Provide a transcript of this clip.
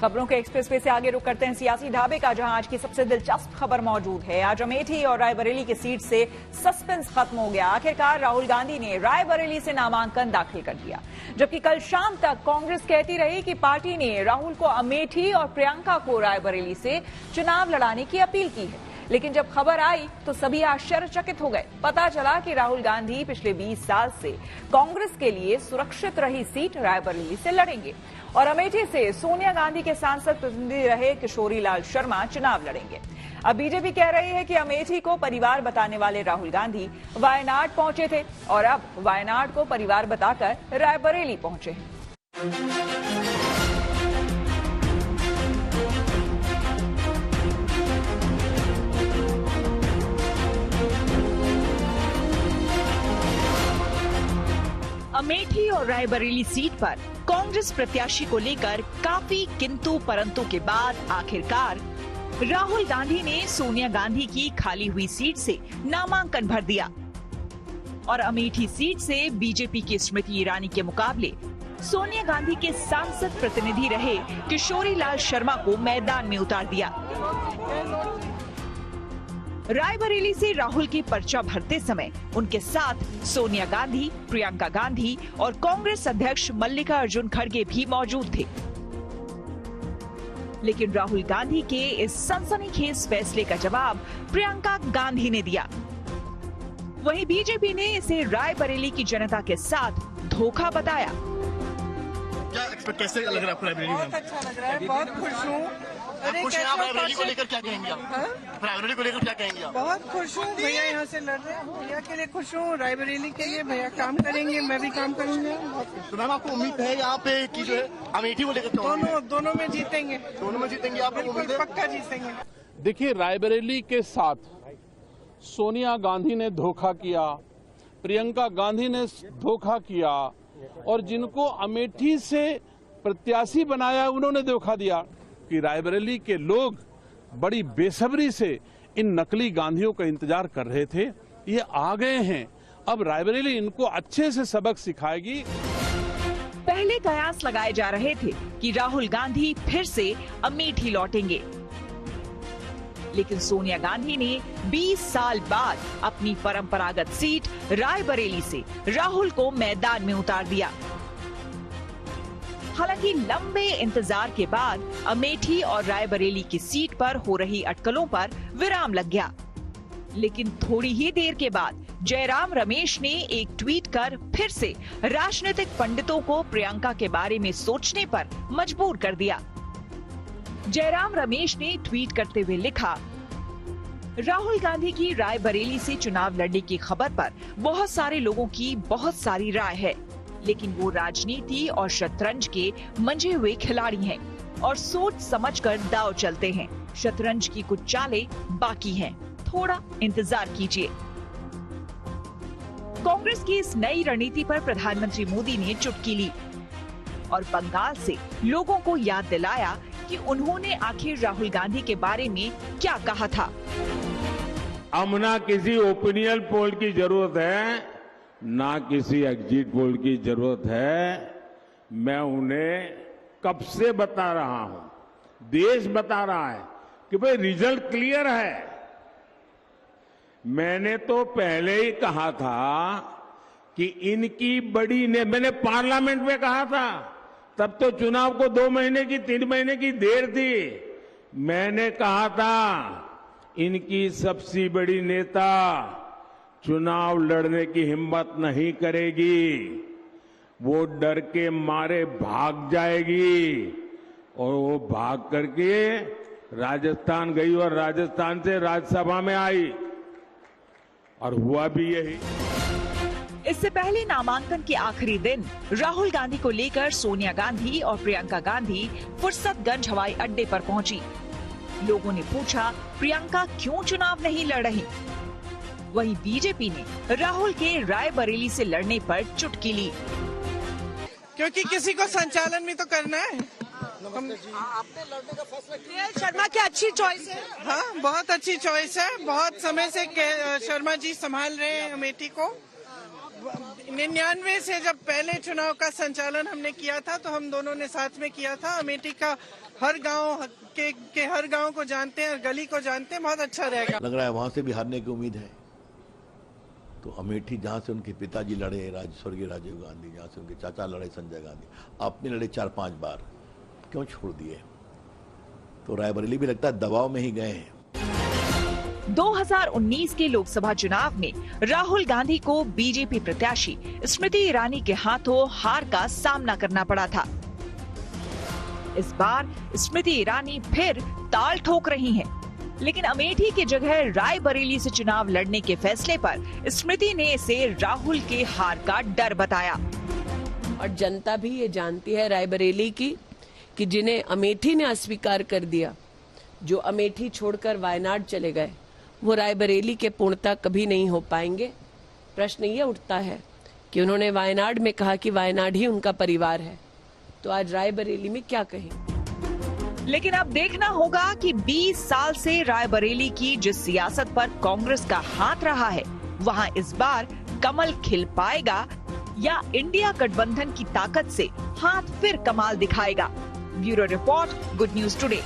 खबरों के express way से आगे रुक करते हैं सियासी ढाबे का, जहां आज की सबसे दिलचस्प खबर मौजूद है। आज अमेठी और रायबरेली की सीट से सस्पेंस खत्म हो गया। आखिरकार राहुल गांधी ने रायबरेली से नामांकन दाखिल कर दिया, जबकि कल शाम तक कांग्रेस कहती रही कि पार्टी ने राहुल को अमेठी और प्रियंका को रायबरेली से चुनाव लड़ाने की अपील की है। लेकिन जब खबर आई तो सभी आश्चर्यचकित हो गए। पता चला कि राहुल गांधी पिछले 20 साल से कांग्रेस के लिए सुरक्षित रही सीट रायबरेली से लड़ेंगे और अमेठी से सोनिया गांधी के सांसद प्रतिनिधि रहे किशोरी लाल शर्मा चुनाव लड़ेंगे। अब बीजेपी कह रही है कि अमेठी को परिवार बताने वाले राहुल गांधी वायनाड पहुंचे थे और अब वायनाड को परिवार बताकर रायबरेली पहुंचे हैं। अमेठी और रायबरेली सीट पर कांग्रेस प्रत्याशी को लेकर काफी किंतु परंतु के बाद आखिरकार राहुल गांधी ने सोनिया गांधी की खाली हुई सीट से नामांकन भर दिया और अमेठी सीट से बीजेपी की स्मृति ईरानी के मुकाबले सोनिया गांधी के सांसद प्रतिनिधि रहे किशोरी लाल शर्मा को मैदान में उतार दिया। रायबरेली से राहुल के पर्चा भरते समय उनके साथ सोनिया गांधी, प्रियंका गांधी और कांग्रेस अध्यक्ष मल्लिकार्जुन खड़गे भी मौजूद थे। लेकिन राहुल गांधी के इस सनसनीखेज फैसले का जवाब प्रियंका गांधी ने दिया। वहीं बीजेपी ने इसे रायबरेली की जनता के साथ धोखा बताया। कैसे लग रहा है आपको रायबरेली में? बहुत अच्छा लग रहा है, बहुत खुश हूँ। खुश हैं आप? रायबरेली को लेकर क्या कहेंगे आप? रायबरेली को लेकर क्या कहेंगे आप? बहुत खुश हूँ, भैया यहाँ से लड़ रहे हैं, भैया के लिए खुश हूँ, रायबरेली के लिए भैया काम करेंगे, मैं भी काम करूँगा। तो मैम आपको उम्मीद है यहाँ पे कि जो है अमेठी को लेकर दोनों में जीतेंगे, दोनों में जीतेंगे? आप बिल्कुल पक्का जीतेंगे। देखिए, रायबरेली के साथ सोनिया गांधी ने धोखा किया, प्रियंका गांधी ने धोखा किया और जिनको अमेठी से प्रत्याशी बनाया उन्होंने धोखा दिया कि रायबरेली के लोग बड़ी बेसब्री से इन नकली गांधियों का इंतजार कर रहे थे। ये आ गए हैं, अब रायबरेली इनको अच्छे से सबक सिखाएगी। पहले कयास लगाए जा रहे थे कि राहुल गांधी फिर से अमेठी लौटेंगे, लेकिन सोनिया गांधी ने 20 साल बाद अपनी परंपरागत सीट रायबरेली से राहुल को मैदान में उतार दिया। हालांकि लंबे इंतजार के बाद अमेठी और रायबरेली की सीट पर हो रही अटकलों पर विराम लग गया। लेकिन थोड़ी ही देर के बाद जयराम रमेश ने एक ट्वीट कर फिर से राजनीतिक पंडितों को प्रियंका के बारे में सोचने पर मजबूर कर दिया। जयराम रमेश ने ट्वीट करते हुए लिखा, राहुल गांधी की रायबरेली से चुनाव लड़ने की खबर पर बहुत सारे लोगों की बहुत सारी राय है, लेकिन वो राजनीति और शतरंज के मंझे हुए खिलाड़ी हैं और सोच समझकर दांव चलते हैं। शतरंज की कुछ चालें बाकी हैं, थोड़ा इंतजार कीजिए। कांग्रेस की इस नई रणनीति पर प्रधानमंत्री मोदी ने चुटकी ली और बंगाल से लोगों को याद दिलाया कि उन्होंने आखिर राहुल गांधी के बारे में क्या कहा था। अब ना किसी ओपिनियन पोल की जरूरत है, ना किसी एग्जिट पोल की जरूरत है। मैं उन्हें कब से बता रहा हूं, देश बता रहा है कि भाई रिजल्ट क्लियर है। मैंने तो पहले ही कहा था कि इनकी बड़ी ने, मैंने पार्लियामेंट में कहा था, तब तो चुनाव को 2 महीने की 3 महीने की देर थी। मैंने कहा था इनकी सबसे बड़ी नेता चुनाव लड़ने की हिम्मत नहीं करेगी, वो डर के मारे भाग जाएगी और वो भाग करके राजस्थान गई और राजस्थान से राज्यसभा में आई और हुआ भी यही। इससे पहले नामांकन के आखिरी दिन राहुल गांधी को लेकर सोनिया गांधी और प्रियंका गांधी फुर्सतगंज हवाई अड्डे पर पहुंची। लोगों ने पूछा प्रियंका क्यों चुनाव नहीं लड़ रही। वहीं बीजेपी ने राहुल के रायबरेली से लड़ने पर चुटकी ली। क्योंकि किसी को संचालन भी तो करना है। आपने लड़ने का फैसला किया। शर्मा की अच्छी चॉइस है। हाँ, बहुत अच्छी चॉइस है। बहुत समय से शर्मा जी संभाल रहे हैं अमेठी को। 99 से जब पहले चुनाव का संचालन हमने किया था तो हम दोनों ने साथ में किया था। अमेठी का हर गांव के हर गांव को जानते हैं, गली को जानते हैं, बहुत अच्छा रहेगा। लग रहा है वहां से भी हारने की उम्मीद है। तो अमेठी जहां से उनके पिताजी लड़े स्वर्गीय राजीव गांधी, जहां से उनके चाचा लड़े संजय गांधी, आपने लड़े 4-5 बार, क्यों छोड़ दिए? तो रायबरेली भी लगता है दबाव में ही गए हैं। 2019 के लोकसभा चुनाव में राहुल गांधी को बीजेपी प्रत्याशी स्मृति ईरानी के हाथों हार का सामना करना पड़ा था। इस बार स्मृति ईरानी फिर ताल ठोक रही हैं, लेकिन अमेठी की जगह रायबरेली से चुनाव लड़ने के फैसले पर स्मृति ने इसे राहुल के हार का डर बताया। और जनता भी ये जानती है रायबरेली की कि जिन्हें अमेठी ने अस्वीकार कर दिया, जो अमेठी छोड़कर वायनाड चले गए, वो रायबरेली के पूर्णता कभी नहीं हो पाएंगे। प्रश्न ये उठता है कि उन्होंने वायनाड में कहा कि वायनाड ही उनका परिवार है, तो आज रायबरेली में क्या कहें? लेकिन अब देखना होगा कि 20 साल से रायबरेली की जिस सियासत पर कांग्रेस का हाथ रहा है, वहां इस बार कमल खिल पाएगा या इंडिया गठबंधन की ताकत से हाथ फिर कमाल दिखाएगा। Bureau report, good news today.